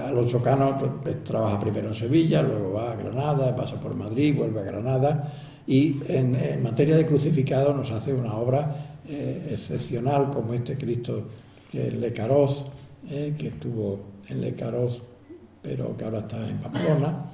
Alonso Cano trabaja primero en Sevilla, luego va a Granada, pasa por Madrid, vuelve a Granada, y en materia de crucificado nos hace una obra excepcional, como este Cristo que es Lecaroz, que estuvo en Lecaroz, pero que ahora está en Pamplona,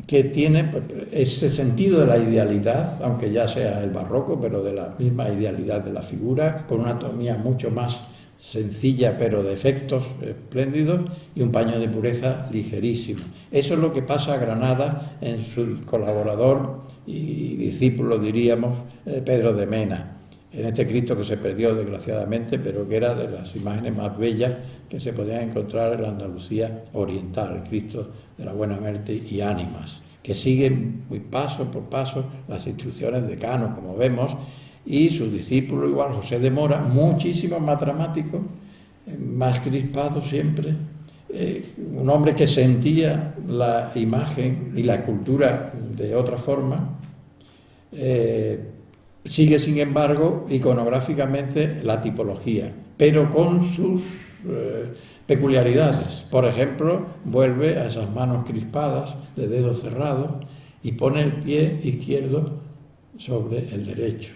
que tiene ese sentido de la idealidad, aunque ya sea el barroco, pero de la misma idealidad de la figura, con una anatomía mucho más sencilla, pero de efectos espléndidos, y un paño de pureza ligerísimo. Eso es lo que pasa a Granada en su colaborador y discípulo, diríamos, Pedro de Mena, en este Cristo que se perdió desgraciadamente, pero que era de las imágenes más bellas que se podían encontrar en la Andalucía oriental, el Cristo de la Buena Muerte y Ánimas, que sigue muy paso por paso las instrucciones de Cano, como vemos, y su discípulo igual, José de Mora, muchísimo más dramático, más crispado siempre, un hombre que sentía la imagen y la cultura de otra forma. Sigue, sin embargo, iconográficamente la tipología, pero con sus peculiaridades. Por ejemplo, vuelve a esas manos crispadas de dedos cerrados y pone el pie izquierdo sobre el derecho,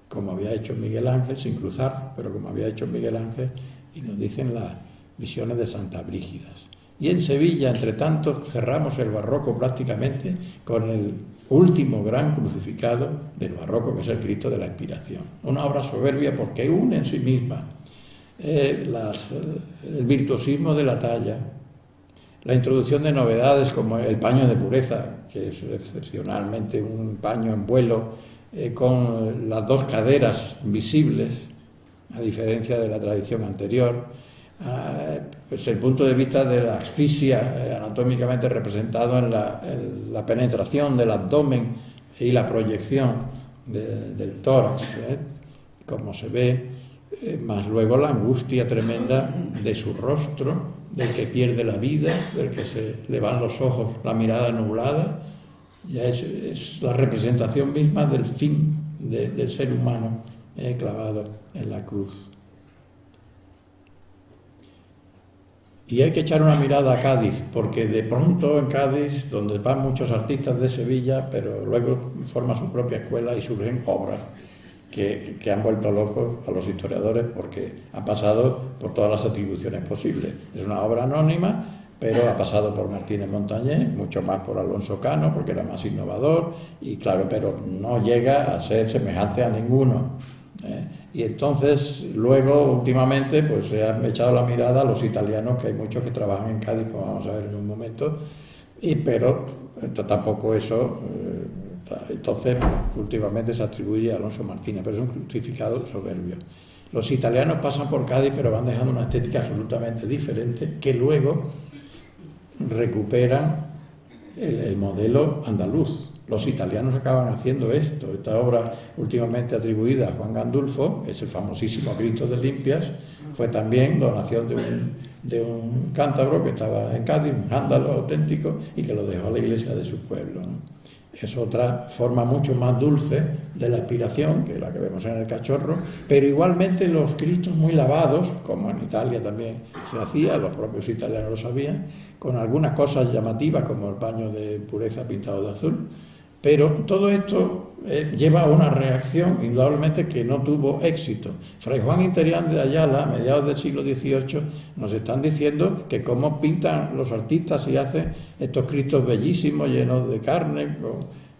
como había hecho Miguel Ángel, sin cruzar, pero como había hecho Miguel Ángel, y nos dicen las visiones de Santa Brígidas. Y en Sevilla, entre tanto, cerramos el barroco prácticamente con el último gran crucificado del barroco, que es el Cristo de la Expiración. Una obra soberbia porque une en sí misma el virtuosismo de la talla, la introducción de novedades como el paño de pureza, que es excepcionalmente un paño en vuelo, con las dos caderas visibles, a diferencia de la tradición anterior. Pues el punto de vista de la asfixia anatómicamente representado en la penetración del abdomen y la proyección del tórax, como se ve, más luego la angustia tremenda de su rostro, del que pierde la vida, del que se le van los ojos, la mirada nublada. Ya es la representación misma del fin del ser humano clavado en la cruz. Y hay que echar una mirada a Cádiz, porque de pronto en Cádiz, donde van muchos artistas de Sevilla, pero luego forman su propia escuela y surgen obras que han vuelto locos a los historiadores porque ha pasado por todas las atribuciones posibles. Es una obra anónima, pero ha pasado por Martínez Montañés, mucho más por Alonso Cano, porque era más innovador, y claro, pero no llega a ser semejante a ninguno. Y entonces, luego, últimamente, pues se han echado la mirada a los italianos, que hay muchos que trabajan en Cádiz, como vamos a ver en un momento, pero tampoco eso. Entonces, últimamente se atribuye a Alonso Martínez, pero es un crucificado soberbio. Los italianos pasan por Cádiz, pero van dejando una estética absolutamente diferente, que luego recuperan el modelo andaluz. Los italianos acaban haciendo esto. Esta obra últimamente atribuida a Juan Gandulfo, es el famosísimo Cristo de Limpias, fue también donación de un cántabro que estaba en Cádiz, un ándalo auténtico, y que lo dejó a la iglesia de su pueblo, ¿no? Es otra forma mucho más dulce de la expiración que la que vemos en el Cachorro, pero igualmente los Cristos muy lavados, como en Italia también se hacía, los propios italianos lo sabían, con algunas cosas llamativas como el paño de pureza pintado de azul, pero todo esto lleva a una reacción indudablemente que no tuvo éxito. Fray Juan Interián de Ayala, a mediados del siglo XVIII, nos están diciendo que cómo pintan los artistas y hacen estos Cristos bellísimos, llenos de carne,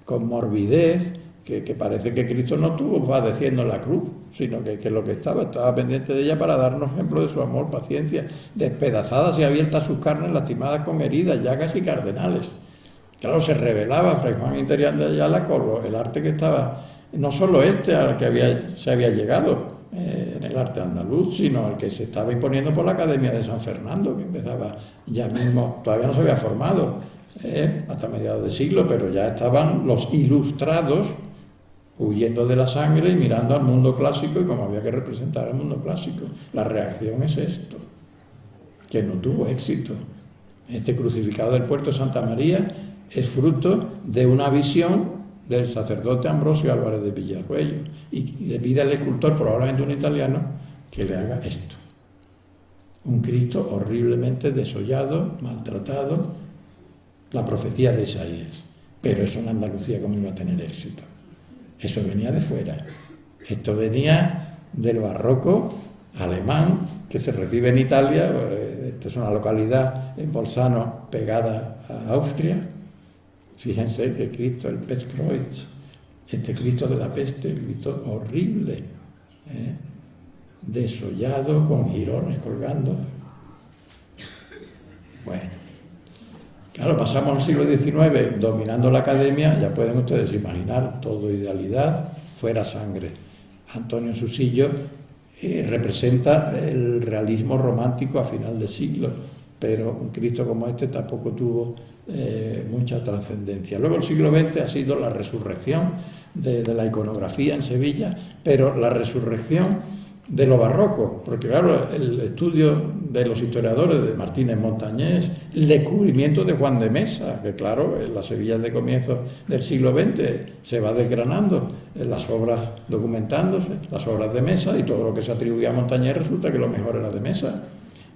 con morbidez, que parece que Cristo no estuvo padeciendo la cruz, sino que lo que estaba pendiente de ella para darnos ejemplo de su amor, paciencia, despedazadas y abiertas sus carnes, lastimadas con heridas, llagas y cardenales. Claro, se revelaba Fray Juan Interián de Ayala con el arte que estaba no solo al que se había llegado en el arte andaluz, sino al que se estaba imponiendo por la Academia de San Fernando, que empezaba ya mismo, todavía no se había formado hasta mediados de siglo, pero ya estaban los ilustrados huyendo de la sangre y mirando al mundo clásico y cómo había que representar al mundo clásico. La reacción es esto, que no tuvo éxito. Este crucificado del puerto de Santa María es fruto de una visión del sacerdote Ambrosio Álvarez de Villarroello, y le pide al escultor, probablemente un italiano, que le haga esto. Un Cristo horriblemente desollado, maltratado, la profecía de Isaías. Pero eso en Andalucía, ¿cómo iba a tener éxito? Eso venía de fuera. Esto venía del barroco alemán, que se recibe en Italia. Esta es una localidad en Bolzano pegada a Austria. Fíjense que Cristo, el Pestkreuz, este Cristo de la peste, el Cristo horrible, desollado, con jirones colgando. Bueno, claro, pasamos al siglo XIX dominando la academia, ya pueden ustedes imaginar, todo idealidad, fuera sangre. Antonio Susillo representa el realismo romántico a final de siglo, pero un Cristo como este tampoco tuvo mucha trascendencia. Luego el siglo XX ha sido la resurrección de la iconografía en Sevilla, pero la resurrección de lo barroco, porque claro, el estudio de los historiadores de Martínez Montañés, el descubrimiento de Juan de Mesa, que claro, en la Sevilla de comienzos del siglo XX se va desgranando, las obras documentándose, las obras de Mesa, y todo lo que se atribuía a Montañés resulta que lo mejor era de Mesa.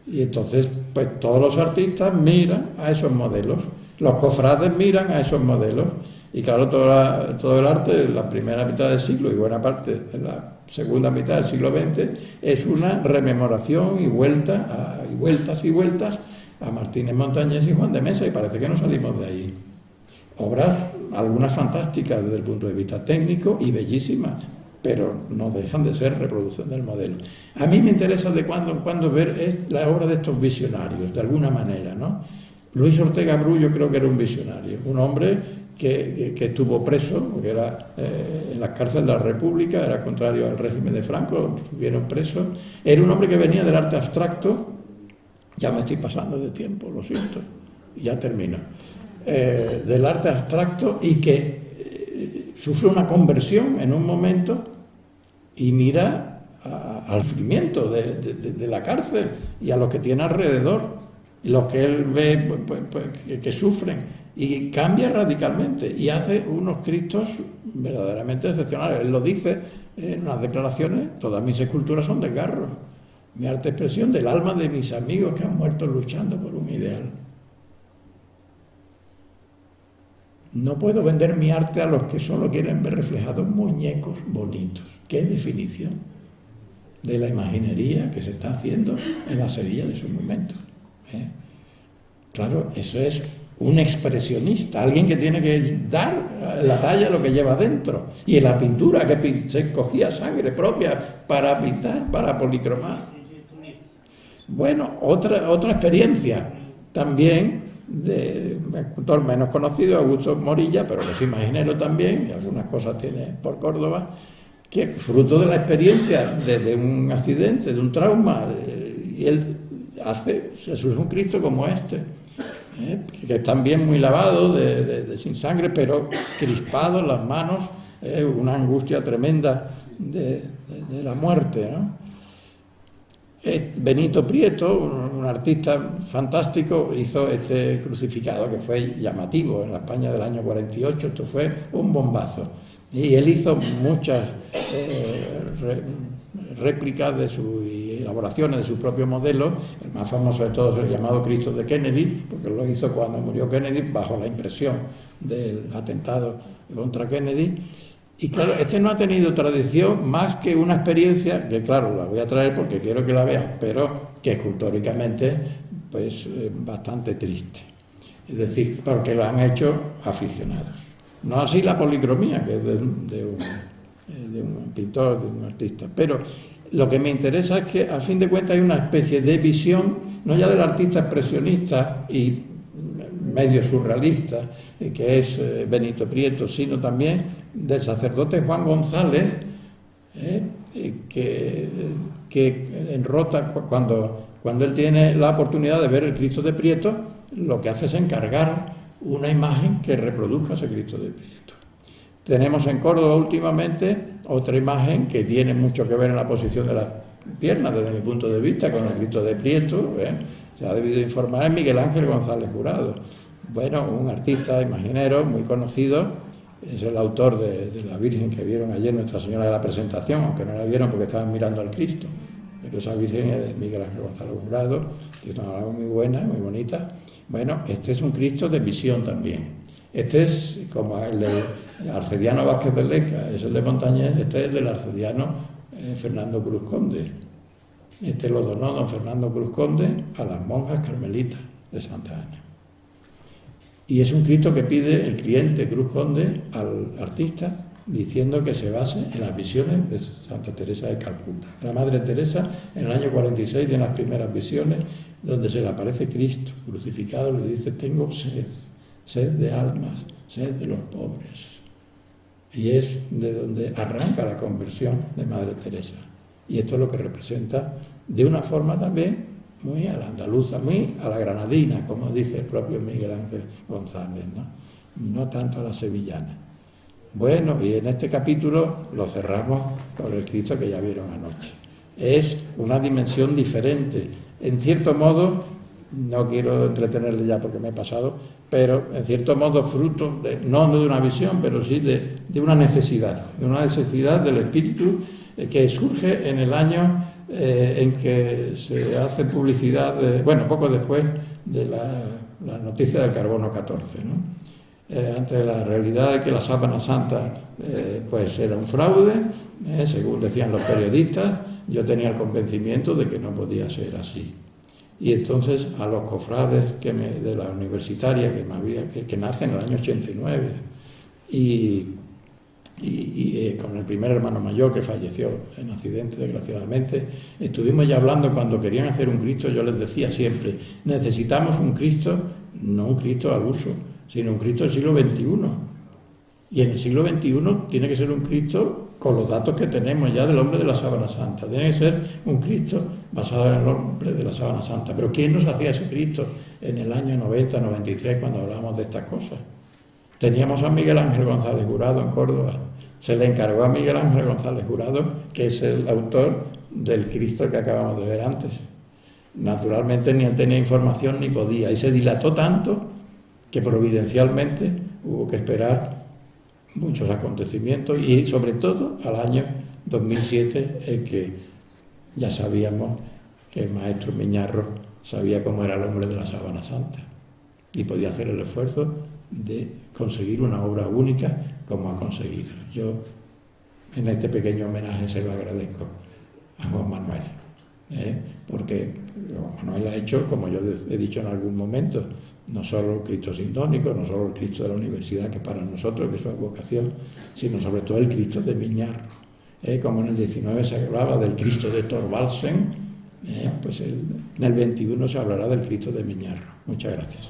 Y entonces, pues todos los artistas miran a esos modelos, los cofrades miran a esos modelos, y claro, todo el arte de la primera mitad del siglo y buena parte de la segunda mitad del siglo XX es una rememoración y vueltas a Martínez Montañés y Juan de Mesa, y parece que no salimos de ahí. Obras, algunas fantásticas desde el punto de vista técnico y bellísimas, pero no dejan de ser reproducción del modelo. A mí me interesa de cuando en cuando ver la obra de estos visionarios, de alguna manera, ¿no? Luis Ortega Bru yo creo que era un visionario, un hombre que estuvo preso, porque era en las cárceles de la República, era contrario al régimen de Franco, estuvieron presos. Era un hombre que venía del arte abstracto, ya me estoy pasando de tiempo, lo siento, ya termino, del arte abstracto, y que sufre una conversión en un momento y mira al sufrimiento de la cárcel y a los que tiene alrededor, y los que él ve que sufren, y cambia radicalmente y hace unos Cristos verdaderamente excepcionales. Él lo dice en unas declaraciones: todas mis esculturas son desgarros, mi arte expresión del alma de mis amigos que han muerto luchando por un ideal. No puedo vender mi arte a los que solo quieren ver reflejados muñecos bonitos. ¿Qué definición de la imaginería que se está haciendo en la Sevilla de su momento? Claro, eso es un expresionista, alguien que tiene que dar la talla a lo que lleva dentro. Y en la pintura, que se cogía sangre propia para pintar, para policromar. Bueno, otra experiencia también de un escultor menos conocido, Augusto Morilla, pero que es imaginero también, y algunas cosas tiene por Córdoba, que fruto de la experiencia de un accidente, de un trauma, y él se surge un Cristo como este, que están bien muy lavados, sin sangre, pero crispados las manos, una angustia tremenda de la muerte, ¿no? Benito Prieto, un artista fantástico, hizo este crucificado que fue llamativo en la España del año 48, esto fue un bombazo. Y él hizo muchas réplicas y elaboraciones de su propio modelo. El más famoso de todos es el llamado Cristo de Kennedy, porque lo hizo cuando murió Kennedy bajo la impresión del atentado contra Kennedy. Y claro, este no ha tenido tradición más que una experiencia, que claro, la voy a traer porque quiero que la vean, pero que escultóricamente pues bastante triste. Es decir, porque lo han hecho aficionados. No así la policromía, que es de un pintor, de un artista. Pero lo que me interesa es que, a fin de cuentas, hay una especie de visión, no ya del artista expresionista y medio surrealista, que es Benito Prieto, sino también del sacerdote Juan González, que en Rota, cuando él tiene la oportunidad de ver el Cristo de Prieto, lo que hace es encargar una imagen que reproduzca ese Cristo de Prieto. Tenemos en Córdoba últimamente otra imagen que tiene mucho que ver en la posición de las piernas, desde mi punto de vista, con el Cristo de Prieto. Se ha debido informar, es Miguel Ángel González Jurado. Bueno, un artista imaginero muy conocido, es el autor de la Virgen que vieron ayer Nuestra Señora de la Presentación, aunque no la vieron porque estaban mirando al Cristo. Pero esa Virgen es de Miguel Ángel González Jurado, tiene una obra muy buena, muy bonita. Bueno, este es un Cristo de visión también. Este es como el del Arcediano Vázquez de Leca, es el de Montañés, este es el del Arcediano Fernando Cruz Conde. Este lo donó don Fernando Cruz Conde a las monjas carmelitas de Santa Ana. Y es un Cristo que pide el cliente Cruz Conde al artista, diciendo que se base en las visiones de Santa Teresa de Calcuta. La Madre Teresa, en el año 46, tiene las primeras visiones, donde se le aparece Cristo crucificado, y le dice: tengo sed, sed de almas, sed de los pobres. Y es de donde arranca la conversión de Madre Teresa. Y esto es lo que representa, de una forma también muy a la andaluza, muy a la granadina, como dice el propio Miguel Ángel González, no tanto a la sevillana. Bueno, y en este capítulo lo cerramos con el Cristo que ya vieron anoche. Es una dimensión diferente, en cierto modo, no quiero entretenerle ya porque me he pasado, pero en cierto modo fruto, no de una visión, pero sí de una necesidad del espíritu que surge en el año en que se hace publicidad, poco después de la noticia del carbono 14, ante la realidad de que la sábana santa pues era un fraude, según decían los periodistas. Yo tenía el convencimiento de que no podía ser así. Y entonces a los cofrades de la universitaria que nace en el año 89 y con el primer hermano mayor que falleció en accidente, desgraciadamente, estuvimos ya hablando. Cuando querían hacer un Cristo, yo les decía siempre: necesitamos un Cristo, no un Cristo al uso, sino un Cristo del siglo XXI. Y en el siglo XXI tiene que ser un Cristo con los datos que tenemos ya del hombre de la sábana santa. Tiene que ser un Cristo basado en el hombre de la sábana santa. Pero ¿quién nos hacía ese Cristo en el año 90, 93, cuando hablábamos de estas cosas? Teníamos a Miguel Ángel González Jurado en Córdoba. Se le encargó a Miguel Ángel González Jurado, que es el autor del Cristo que acabamos de ver antes. Naturalmente ni él tenía información ni podía, y se dilató tanto que providencialmente hubo que esperar muchos acontecimientos, y sobre todo al año 2007, en que ya sabíamos que el maestro Miñarro sabía cómo era el hombre de la sábana santa y podía hacer el esfuerzo de conseguir una obra única como ha conseguido. Yo en este pequeño homenaje se lo agradezco a Juan Manuel, porque Juan Manuel ha hecho, como yo he dicho en algún momento, no solo el Cristo sintónico, no solo el Cristo de la universidad, que para nosotros que es su vocación, sino sobre todo el Cristo de Miñarro. Como en el 19 se hablaba del Cristo de Thorvaldsen, pues en el 21 se hablará del Cristo de Miñarro. Muchas gracias.